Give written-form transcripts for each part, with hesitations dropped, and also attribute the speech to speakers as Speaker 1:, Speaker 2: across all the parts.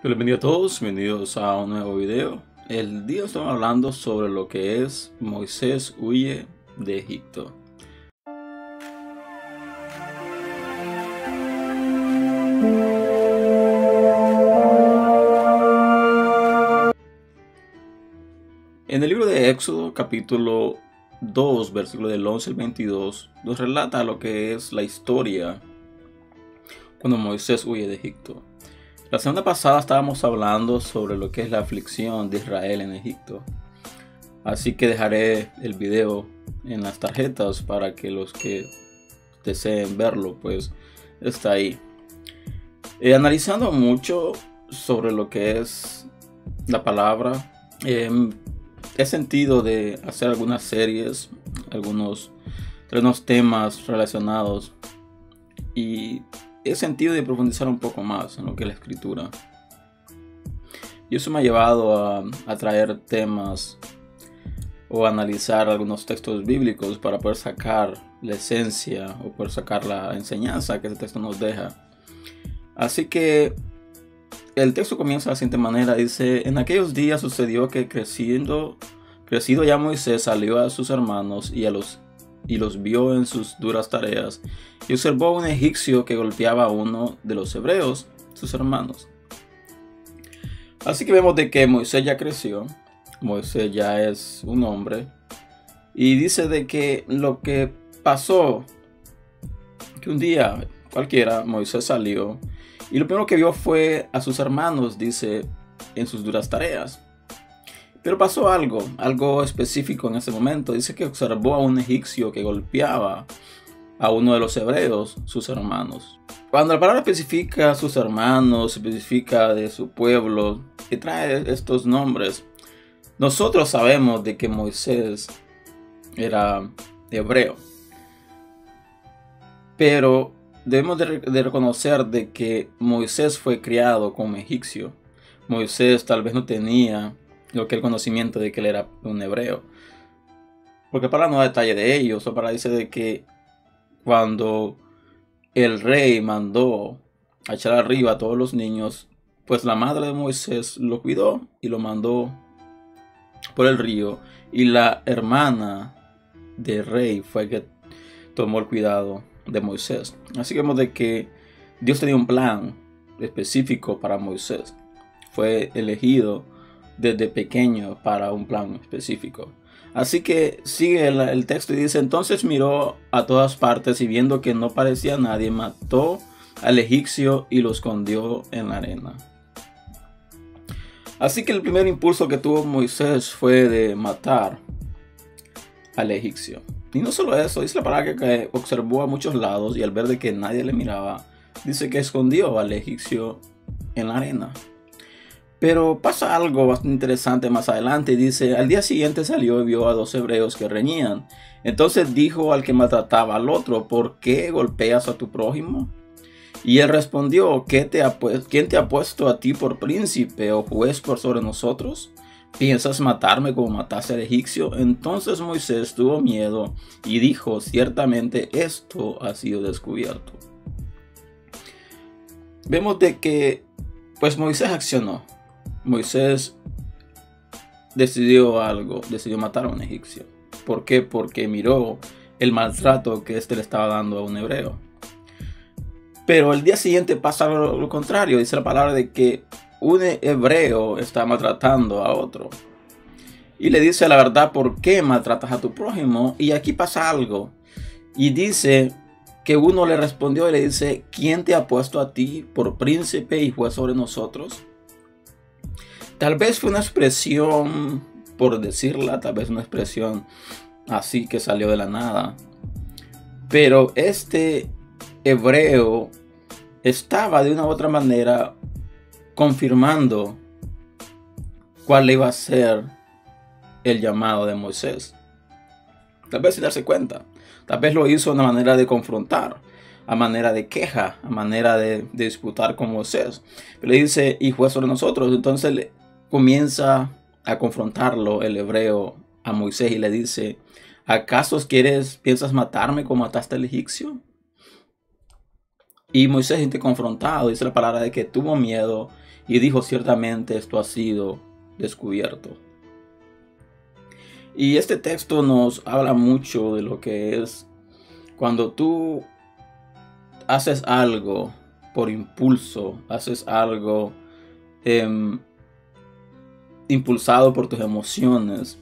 Speaker 1: Bienvenidos a todos, bienvenidos a un nuevo video. El día estamos hablando sobre lo que es Moisés huye de Egipto. En el libro de Éxodo, capítulo 2, versículo del 11 al 22, nos relata lo que es la historia cuando Moisés huye de Egipto. La semana pasada estábamos hablando sobre lo que es la aflicción de Israel en Egipto. Así que dejaré el video en las tarjetas para que los que deseen verlo, pues está ahí. Analizando mucho sobre lo que es la palabra, he sentido de hacer algunas series, algunos temas relacionados, y he sentido de profundizar un poco más en lo que es la escritura. Y eso me ha llevado a traer temas o analizar algunos textos bíblicos para poder sacar la esencia o poder sacar la enseñanza que ese texto nos deja. Así que el texto comienza de la siguiente manera. Dice: en aquellos días sucedió que crecido ya Moisés salió a sus hermanos y los vio en sus duras tareas, y observó a un egipcio que golpeaba a uno de los hebreos, sus hermanos. Así que vemos de que Moisés ya creció, Moisés ya es un hombre, y dice de que lo que pasó, que un día cualquiera Moisés salió y lo primero que vio fue a sus hermanos, dice, en sus duras tareas. Pero pasó algo específico en ese momento. Dice que observó a un egipcio que golpeaba a uno de los hebreos, sus hermanos. Cuando la palabra especifica a sus hermanos, especifica de su pueblo, y trae estos nombres, nosotros sabemos de que Moisés era hebreo. Pero debemos de reconocer de que Moisés fue criado como egipcio. Moisés tal vez no tenía lo que el conocimiento de que él era un hebreo, porque para no dar detalle de ello, o para decir de que cuando el rey mandó a echar arriba a todos los niños, pues la madre de Moisés lo cuidó y lo mandó por el río, y la hermana del rey fue que tomó el cuidado de Moisés. Así que vemos de que Dios tenía un plan específico para Moisés. Fue elegido desde pequeño para un plan específico. Así que sigue el texto y dice: entonces miró a todas partes y viendo que no parecía nadie, mató al egipcio y lo escondió en la arena. Así que el primer impulso que tuvo Moisés fue de matar al egipcio. Y no solo eso, dice la palabra que observó a muchos lados, y al ver de que nadie le miraba, dice que escondió al egipcio en la arena. Pero pasa algo bastante interesante más adelante. Dice: al día siguiente salió y vio a dos hebreos que reñían. Entonces dijo al que maltrataba al otro: ¿por qué golpeas a tu prójimo? Y él respondió: ¿quién te ha puesto a ti por príncipe o juez por sobre nosotros? ¿Piensas matarme como mataste al egipcio? Entonces Moisés tuvo miedo y dijo: ciertamente esto ha sido descubierto. Vemos de que pues Moisés accionó. Moisés decidió matar a un egipcio. ¿Por qué? Porque miró el maltrato que éste le estaba dando a un hebreo. Pero el día siguiente pasa lo contrario. Dice la palabra de que un hebreo está maltratando a otro. Y le dice la verdad: ¿por qué maltratas a tu prójimo? Y aquí pasa algo. Y dice que uno le respondió y le dice: ¿quién te ha puesto a ti por príncipe y juez sobre nosotros? Tal vez fue una expresión por decirla, tal vez una expresión así que salió de la nada. Pero este hebreo estaba de una u otra manera confirmando cuál iba a ser el llamado de Moisés. Tal vez sin darse cuenta. Tal vez lo hizo de una manera de confrontar, a manera de queja, a manera de disputar con Moisés. Pero le dice: y juez sobre nosotros. Entonces comienza a confrontarlo el hebreo a Moisés y le dice: ¿acaso piensas matarme como mataste al egipcio? Y Moisés se siente confrontado, dice la palabra de que tuvo miedo y dijo: ciertamente esto ha sido descubierto. Y este texto nos habla mucho de lo que es cuando tú haces algo por impulso, haces algo impulsado por tus emociones.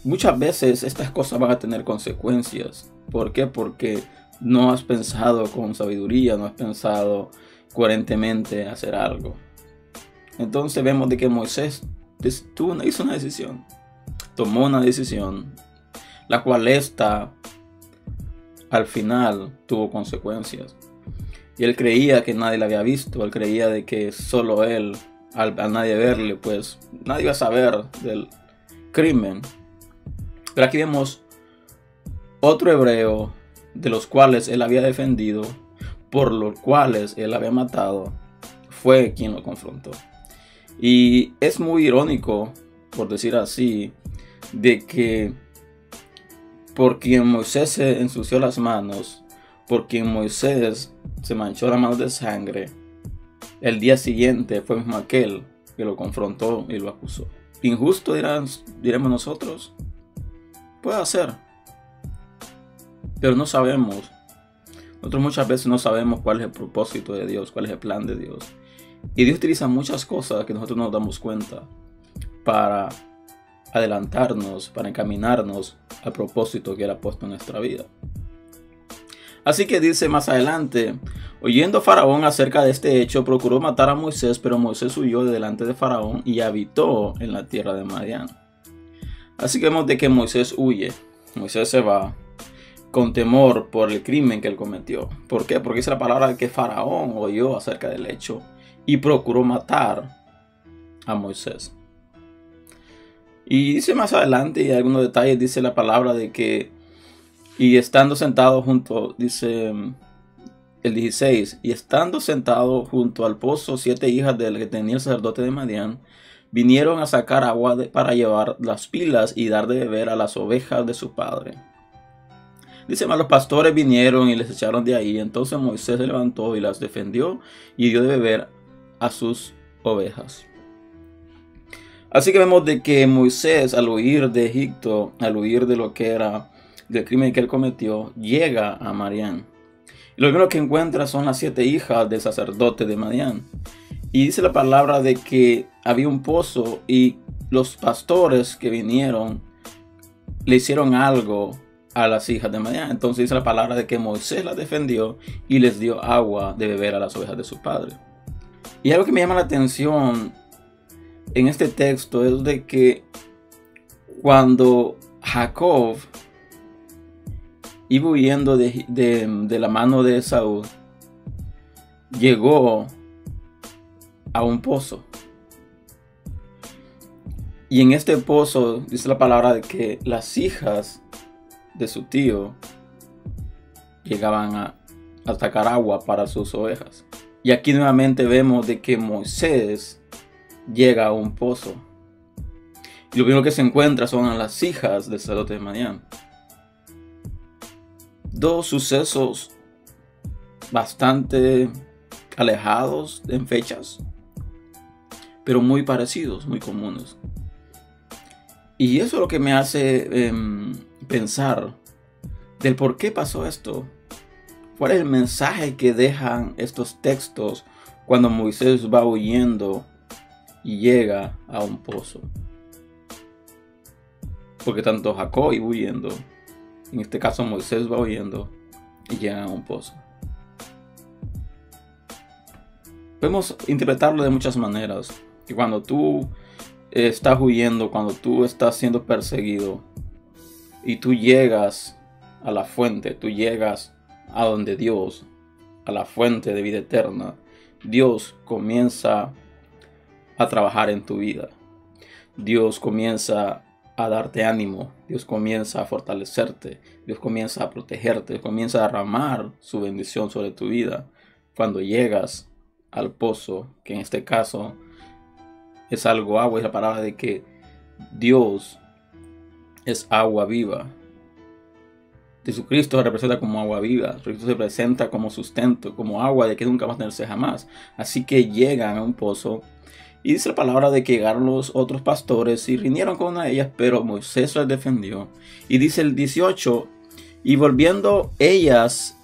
Speaker 1: Muchas veces estas cosas van a tener consecuencias. ¿Por qué? Porque no has pensado con sabiduría, no has pensado coherentemente hacer algo. Entonces vemos de que Moisés hizo una decisión, tomó una decisión, la cual al final tuvo consecuencias. Y él creía que nadie la había visto, él creía de que solo él, a nadie verle, pues nadie iba a saber del crimen. Pero aquí vemos otro hebreo de los cuales él había defendido, por los cuales él había matado, fue quien lo confrontó. Y es muy irónico, por decir así, de que por quien Moisés se ensució las manos, por quien Moisés se manchó las manos de sangre, el día siguiente fue mismo aquel que lo confrontó y lo acusó. Injusto diremos nosotros. Puede ser, pero no sabemos. Nosotros muchas veces no sabemos cuál es el propósito de Dios, cuál es el plan de Dios. Y Dios utiliza muchas cosas que nosotros no nos damos cuenta para adelantarnos, para encaminarnos al propósito que Él ha puesto en nuestra vida. Así que dice más adelante: oyendo Faraón acerca de este hecho, procuró matar a Moisés, pero Moisés huyó de delante de Faraón y habitó en la tierra de Madián. Así que vemos de que Moisés huye. Moisés se va con temor por el crimen que él cometió. ¿Por qué? Porque dice la palabra de que Faraón oyó acerca del hecho y procuró matar a Moisés. Y dice más adelante, y algunos detalles, dice la palabra de que, y estando sentado junto, dice el 16, y estando sentado junto al pozo, 7 hijas del que tenía el sacerdote de Madián vinieron a sacar agua para llevar las pilas y dar de beber a las ovejas de su padre. Dice más: los pastores vinieron y les echaron de ahí. Entonces Moisés se levantó y las defendió y dio de beber a sus ovejas. Así que vemos de que Moisés, al huir de Egipto, al huir de lo que era del crimen que él cometió, llega a Madián. Y lo primero que encuentra son las 7 hijas del sacerdote de Madián. Y dice la palabra de que había un pozo y los pastores que vinieron le hicieron algo a las hijas de Madián. Entonces dice la palabra de que Moisés las defendió y les dio agua de beber a las ovejas de su padre. Y algo que me llama la atención en este texto es de que cuando Jacob iba huyendo de la mano de Esaú, llegó a un pozo. Y en este pozo dice la palabra de que las hijas de su tío llegaban a sacar agua para sus ovejas. Y aquí nuevamente vemos de que Moisés llega a un pozo. Y lo primero que se encuentra son a las hijas del sacerdote de Madián. Dos sucesos bastante alejados en fechas, pero muy parecidos, muy comunes. Y eso es lo que me hace pensar del por qué pasó esto. ¿Cuál es el mensaje que dejan estos textos cuando Moisés va huyendo y llega a un pozo? Porque tanto Jacob iba huyendo, en este caso Moisés va huyendo y llega a un pozo. Podemos interpretarlo de muchas maneras. Que cuando tú estás huyendo, cuando tú estás siendo perseguido y tú llegas a la fuente, tú llegas a donde Dios, a la fuente de vida eterna, Dios comienza a trabajar en tu vida. Dios comienza a darte ánimo, Dios comienza a fortalecerte, Dios comienza a protegerte, Dios comienza a derramar su bendición sobre tu vida cuando llegas al pozo, que en este caso es algo agua, es la palabra de que Dios es agua viva. Jesucristo se representa como agua viva. Jesucristo se presenta como sustento, como agua de que nunca va a tenerse jamás. Así que llegan a un pozo. Y dice la palabra de que llegaron los otros pastores y riñeron con ellas, pero Moisés las defendió. Y dice el 18, y volviendo ellas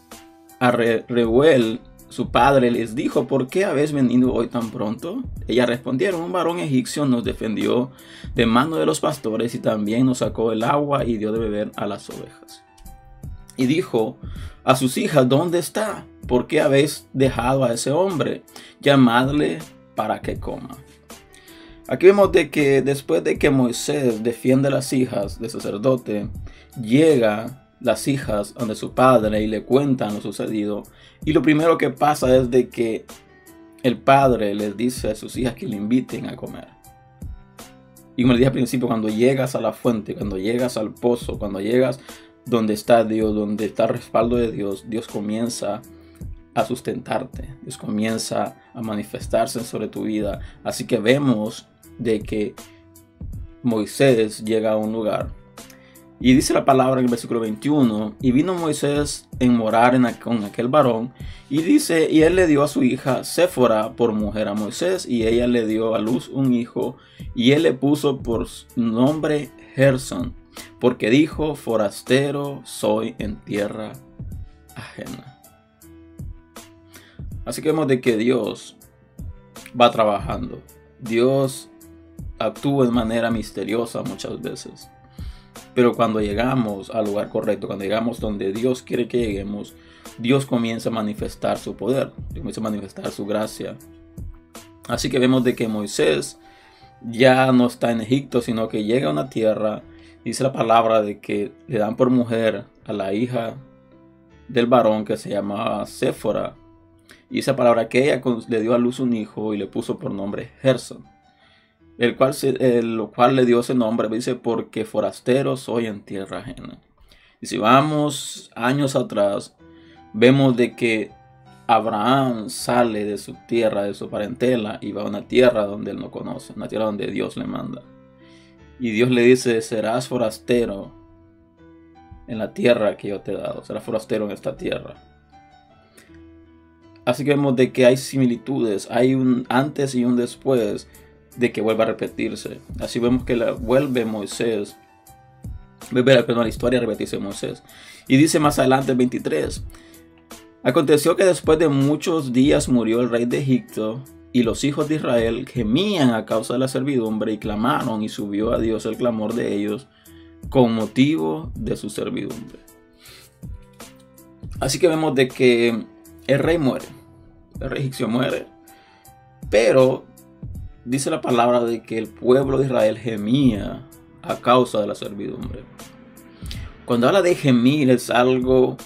Speaker 1: a Reuel, su padre, les dijo, ¿por qué habéis venido hoy tan pronto? Ellas respondieron, un varón egipcio nos defendió de mano de los pastores y también nos sacó el agua y dio de beber a las ovejas. Y dijo a sus hijas, ¿dónde está? ¿Por qué habéis dejado a ese hombre? Llamadle para que coma. Aquí vemos de que después de que Moisés defiende a las hijas del sacerdote, llega las hijas donde su padre y le cuentan lo sucedido. Y lo primero que pasa es de que el padre les dice a sus hijas que le inviten a comer. Y como les dije al principio, cuando llegas a la fuente, cuando llegas al pozo, cuando llegas donde está Dios, donde está el respaldo de Dios, Dios comienza a sustentarte. Dios comienza a manifestarse sobre tu vida. Así que vemos de que Moisés llega a un lugar. Y dice la palabra en el versículo 21, y vino Moisés en morar con aquel varón, y dice, y él le dio a su hija Séfora por mujer a Moisés, y ella le dio a luz un hijo, y él le puso por nombre Gersón, porque dijo, forastero soy en tierra ajena. Así que vemos de que Dios va trabajando. Dios actúa de manera misteriosa muchas veces. Pero cuando llegamos al lugar correcto, cuando llegamos donde Dios quiere que lleguemos, Dios comienza a manifestar su poder, comienza a manifestar su gracia. Así que vemos de que Moisés ya no está en Egipto, sino que llega a una tierra. Dice la palabra de que le dan por mujer a la hija del varón que se llamaba Séfora. Y esa palabra que ella le dio a luz un hijo y le puso por nombre Gersón. Lo cual le dio ese nombre, dice, porque forastero soy en tierra ajena. Y si vamos años atrás, vemos de que Abraham sale de su tierra, de su parentela, y va a una tierra donde él no conoce, una tierra donde Dios le manda. Y Dios le dice, serás forastero en la tierra que yo te he dado, serás forastero en esta tierra. Así que vemos de que hay similitudes, hay un antes y un después de que vuelva a repetirse. Así vemos que vuelve Moisés, la historia a repetirse Moisés. Y dice más adelante el 23, aconteció que después de muchos días murió el rey de Egipto, y los hijos de Israel gemían a causa de la servidumbre y clamaron, y subió a Dios el clamor de ellos con motivo de su servidumbre. Así que vemos de que el rey muere, el rey egipcio muere, pero dice la palabra de que el pueblo de Israel gemía a causa de la servidumbre. Cuando habla de gemir es algo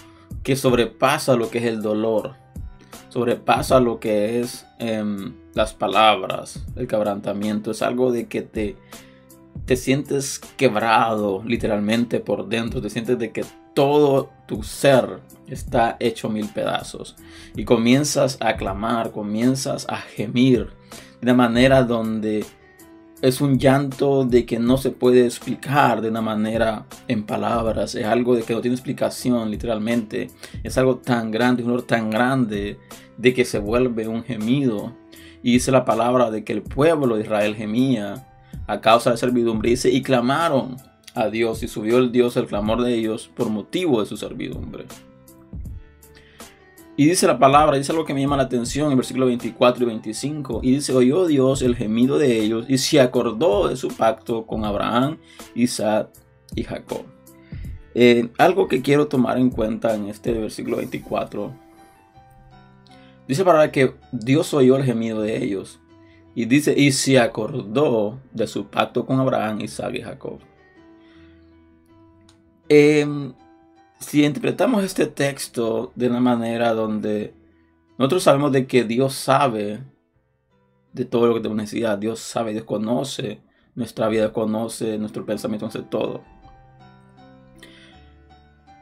Speaker 1: que sobrepasa lo que es el dolor, sobrepasa lo que es las palabras, el quebrantamiento. Es algo de que te sientes quebrado literalmente por dentro, te sientes de que todo tu ser está hecho mil pedazos y comienzas a clamar, comienzas a gemir de una manera donde es un llanto de que no se puede explicar de una manera en palabras. Es algo de que no tiene explicación literalmente. Es algo tan grande, un dolor tan grande de que se vuelve un gemido. Y dice la palabra de que el pueblo de Israel gemía a causa de servidumbre. Dice, y clamaron a Dios, y subió el Dios el clamor de ellos por motivo de su servidumbre. Y dice la palabra, dice algo que me llama la atención en el versículo 24 y 25. Y dice, oyó Dios el gemido de ellos y se acordó de su pacto con Abraham, Isaac y Jacob. Algo que quiero tomar en cuenta en este versículo 24. Dice la palabra que Dios oyó el gemido de ellos. Y dice, y se acordó de su pacto con Abraham, Isaac y Jacob. Si interpretamos este texto de una manera donde nosotros sabemos de que Dios sabe de todo lo que tenemos necesidad, Dios sabe, Dios conoce nuestra vida, conoce nuestro pensamiento, conoce todo.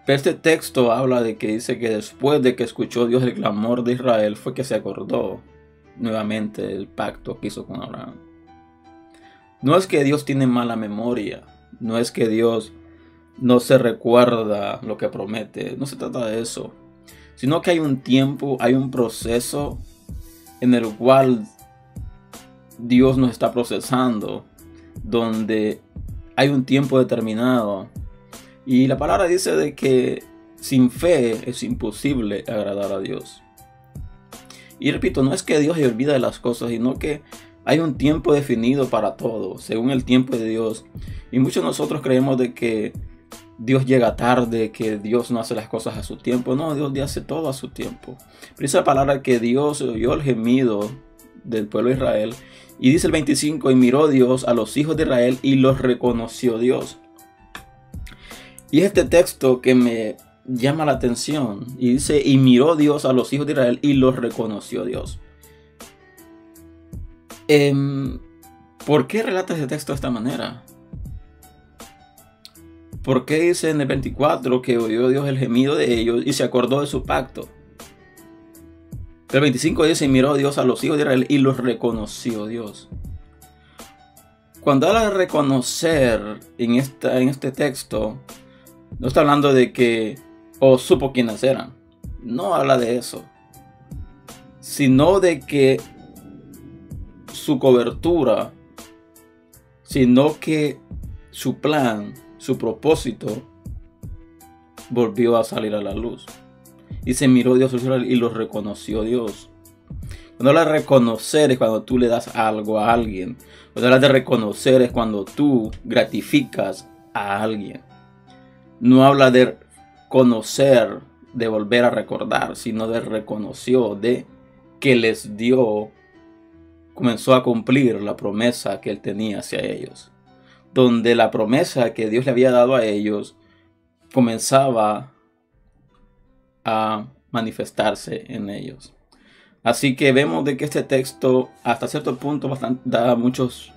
Speaker 1: Pero este texto habla de que dice que después de que escuchó Dios el clamor de Israel fue que se acordó nuevamente del pacto que hizo con Abraham. No es que Dios tiene mala memoria, no es que Dios no se recuerda lo que promete. No se trata de eso, sino que hay un tiempo, hay un proceso en el cual Dios nos está procesando, donde hay un tiempo determinado. Y la palabra dice de que sin fe es imposible agradar a Dios. Y repito, no es que Dios se olvida de las cosas, sino que hay un tiempo definido para todo, según el tiempo de Dios. Y muchos de nosotros creemos de que Dios llega tarde, que Dios no hace las cosas a su tiempo. No, Dios hace todo a su tiempo. Pero dice la palabra que Dios oyó el gemido del pueblo de Israel. Y dice el 25, y miró Dios a los hijos de Israel y los reconoció Dios. Y este texto que me llama la atención. Y dice, y miró Dios a los hijos de Israel y los reconoció Dios. ¿Por qué relata ese texto de esta manera? ¿Por qué dice en el 24 que oyó Dios el gemido de ellos y se acordó de su pacto? El 25 dice, y miró Dios a los hijos de Israel y los reconoció Dios. Cuando habla de reconocer en este texto, no está hablando de que supo quiénes eran. No habla de eso. Sino de que su cobertura, sino que su plan, su propósito volvió a salir a la luz. Y se miró Dios y los reconoció Dios. Cuando habla de reconocer es cuando tú le das algo a alguien. Cuando habla de reconocer es cuando tú gratificas a alguien. No habla de conocer, de volver a recordar, sino de reconoció, de que les dio, comenzó a cumplir la promesa que él tenía hacia ellos. Donde la promesa que Dios le había dado a ellos comenzaba a manifestarse en ellos. Así que vemos de que este texto hasta cierto punto da muchos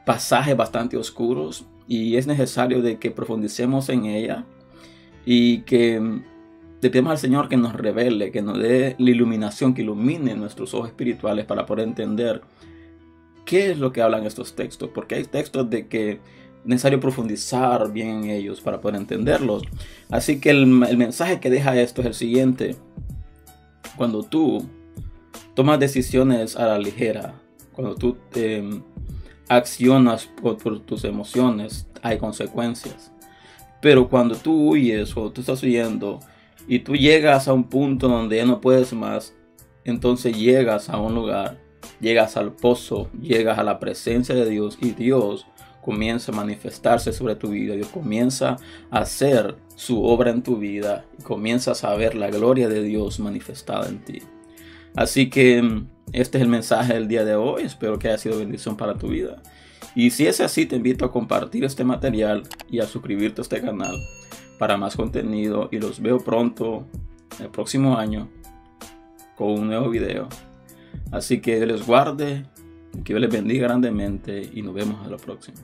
Speaker 1: pasajes bastante oscuros y es necesario de que profundicemos en ella y que le pedimos al Señor que nos revele, que nos dé la iluminación, que ilumine nuestros ojos espirituales para poder entender qué es lo que hablan estos textos, porque hay textos de que es necesario profundizar bien en ellos para poder entenderlos. Así que el mensaje que deja esto es el siguiente: cuando tú tomas decisiones a la ligera, cuando tú accionas por tus emociones, hay consecuencias. Pero cuando tú huyes o tú estás huyendo y tú llegas a un punto donde ya no puedes más, entonces llegas a un lugar, llegas al pozo, llegas a la presencia de Dios y Dios comienza a manifestarse sobre tu vida. Dios comienza a hacer su obra en tu vida y comienzas a ver la gloria de Dios manifestada en ti. Así que este es el mensaje del día de hoy. Espero que haya sido bendición para tu vida. Y si es así, te invito a compartir este material y a suscribirte a este canal para más contenido. Y los veo pronto, el próximo año, con un nuevo video. Así que Dios les guarde, que Dios les bendiga grandemente y nos vemos a la próxima.